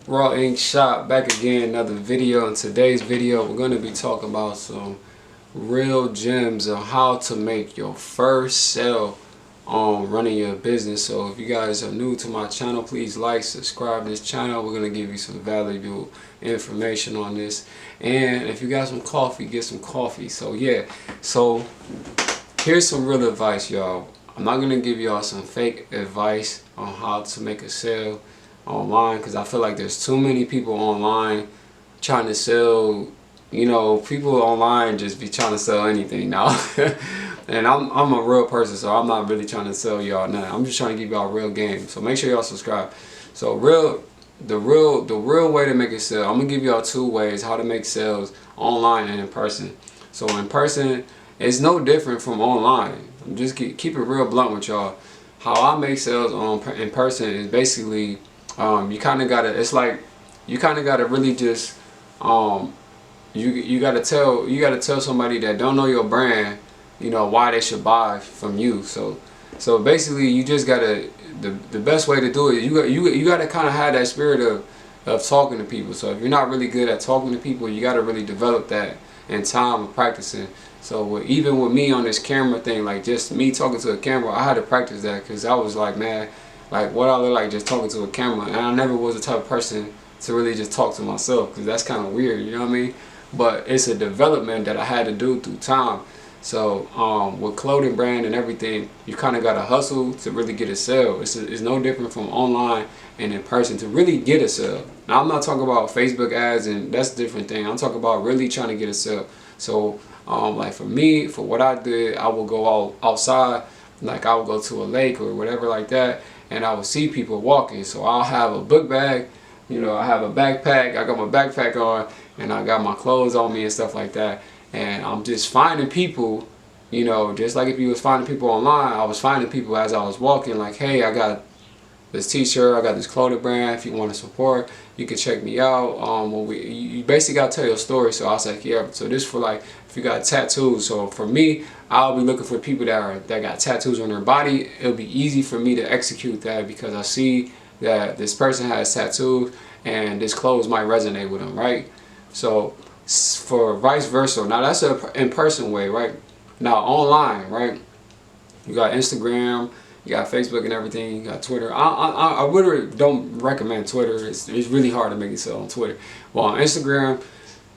Raw Ink Shop back again, another video. In today's video, we're going to be talking about some real gems on how to make your first sale on running your business. So if you guys are new to my channel, please like, subscribe to this channel. We're going to give you some valuable information on this. And if you got some coffee, get some coffee. So yeah, so here's some real advice, y'all. I'm not going to give y'all some fake advice on how to make a sale online, because I feel like there's too many people online trying to sell. You know, people online just be trying to sell anything now. And I'm a real person, so I'm not really trying to sell y'all nothing. I'm just trying to give y'all real game. So make sure y'all subscribe. So the real way to make a sale, I'm gonna give y'all two ways how to make sales online and in person. So in person, it's no different from online. I'm just keep it real blunt with y'all. How I make sales in person is basically, you kind of gotta, it's like you kind of gotta really just you gotta tell somebody that don't know your brand, you know, why they should buy from you. So basically you just gotta, the best way to do it, you gotta kind of have that spirit of talking to people. So if you're not really good at talking to people, you gotta really develop that in time of practicing. So even with me on this camera thing, like just me talking to a camera, I had to practice that, because I was like, man, like what I look like just talking to a camera. And I never was the type of person to really just talk to myself, because that's kind of weird, you know what I mean? But it's a development that I had to do through time. So with clothing brand and everything, you kind of got to hustle to really get a sale. It's no different from online and in person to really get a sale. Now I'm not talking about Facebook ads, and that's a different thing. I'm talking about really trying to get a sale. So like for me, for what I did, I would go outside, like I would go to a lake or whatever like that, and I would see people walking. So I'll have a book bag, you know, I have a backpack, I got my backpack on, and I got my clothes on me and stuff like that. And I'm just finding people, you know, just like if you was finding people online, I was finding people as I was walking, like, hey, I got this t-shirt, I got this clothing brand, if you want to support, you can check me out. You basically got to tell your story. So I was like, yeah, so this for like, if you got tattoos. So for me, I'll be looking for people that got tattoos on their body. It'll be easy for me to execute that, because I see that this person has tattoos and this clothes might resonate with them, right? So for vice versa, now that's an in-person way, right? Now online, right? You got Instagram, you got Facebook and everything, you got Twitter. I really don't recommend Twitter. It's really hard to make it sell on Twitter. Well, on Instagram,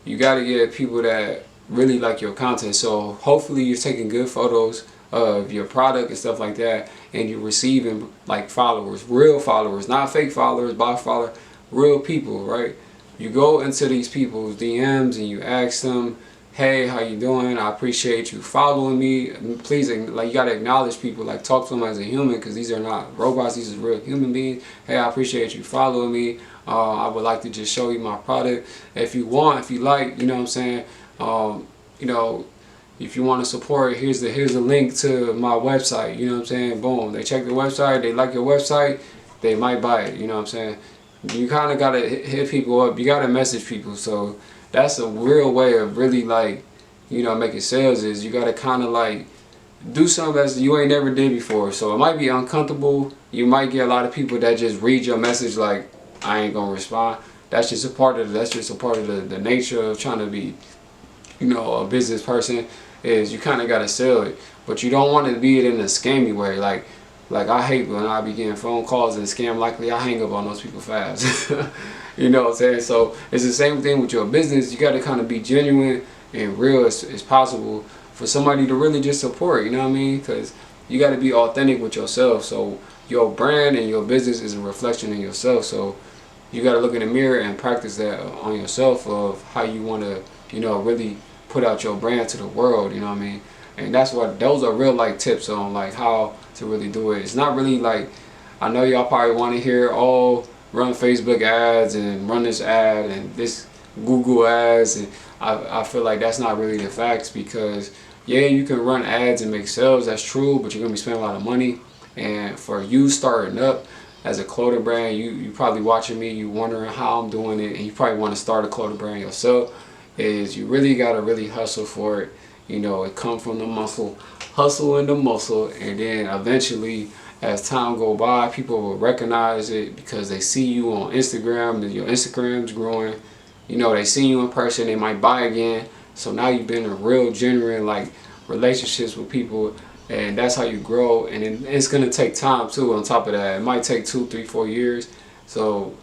you got to get people that really like your content. So hopefully you're taking good photos of your product and stuff like that, and you're receiving like followers, real followers, not fake followers, bot followers, real people, right? You go into these people's DMs and you ask them, hey, how you doing? I appreciate you following me. Please, like, you gotta acknowledge people, like talk to them as a human, because these are not robots, these are real human beings. Hey, I appreciate you following me. I would like to just show you my product. If you want, if you like, you know what I'm saying? You know, if you want to support, here's the link to my website, you know what I'm saying? Boom, they check the website, they like your website, they might buy it, you know what I'm saying? You kind of got to hit people up, you got to message people. So that's a real way of really, like, you know, making sales, is you got to kind of like do something that you ain't never did before. So it might be uncomfortable. You might get a lot of people that just read your message like, I ain't gonna respond. That's just a part of the nature of trying to be, you know, a business person, is you kind of got to sell it, but you don't want to be it in a scammy way. Like I hate when I be getting phone calls and scam likely, I hang up on those people fast. You know what I'm saying? So it's the same thing with your business. You got to kind of be genuine and real as possible for somebody to really just support, you know what I mean? Because you got to be authentic with yourself. So your brand and your business is a reflection of yourself. So you got to look in the mirror and practice that on yourself, of how you want to, you know, really put out your brand to the world, you know what I mean? And that's what, those are real like tips on like how to really do it. It's not really like, I know y'all probably want to hear, oh, run Facebook ads and run this ad and this Google ads, and I feel like that's not really the facts, because yeah, you can run ads and make sales, that's true, but you're gonna be spending a lot of money. And for you starting up as a clothing brand, you probably watching me, you wondering how I'm doing it, and you probably want to start a clothing brand yourself, is you really gotta really hustle for it. You know, it comes from the muscle, hustle and the muscle, and then eventually as time go by, people will recognize it because they see you on Instagram and your Instagram's growing. You know, they see you in person, they might buy again. So now you've been in real, genuine like relationships with people, and that's how you grow. And it's gonna take time too. On top of that, it might take 2, 3, 4 years. So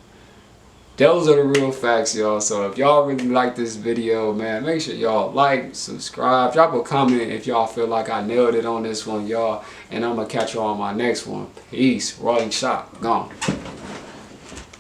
those are the real facts, y'all. So if y'all really like this video, man, make sure y'all like, subscribe, drop a comment if y'all feel like I nailed it on this one, y'all. And I'm gonna catch y'all on my next one. Peace. Rolling shot. Gone.